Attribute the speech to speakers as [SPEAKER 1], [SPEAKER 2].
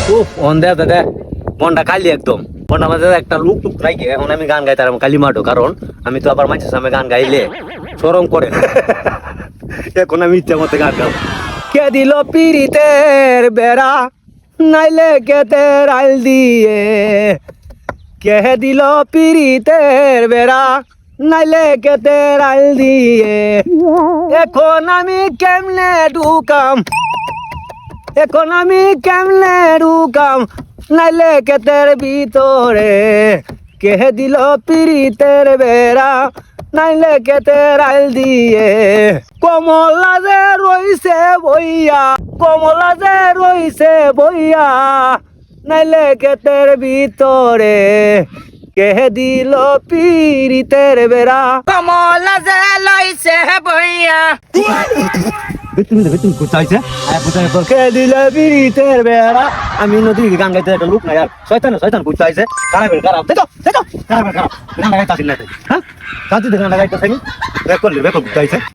[SPEAKER 1] দে দে দে মনটা খালি একদম মনটা মাঝে একটা লুক টুক নাই এখন আমি গান গাইতাম কালি মাঠো কারণ আমি তো আবার মানুষের সামনে গান গাইলে শরম করে এখন আমি ইচ্ছা মতো গান গাও কে দিল পিরিতের বেড়া নাইলে কেতে রাইল দিয়ে কে দিল পিরিতের বেড়া নাইলে কেতে রাইল দিয়ে এখন আমি কেমনে ঢুকাম এখন আমি কেমনে ঢুকাম নাইলে কেতের ভিতরে কে দিল পিরিতের বেড়া নাইলে কেতে রাইল দিয়ে কমলা যে রইছে বইয়া কমলা যে রইছে বইয়া নাইলে কেতের ভিতরে কে দিল পিরিতের বেড়া
[SPEAKER 2] কমলা যে লইছে বইয়া
[SPEAKER 1] বেতন কোথাইছে কে দিল পিরিতের বেড়া আমি নদী গান গাইতে একটা লোক না আর শয়তান কোথাইছে কারা বের কারা দেখো কারা বের কারা গান গাইতে আসিল না হ্যাঁ কাঁচি গান গাইতে আসেনি রেকর্ড কোথাইছে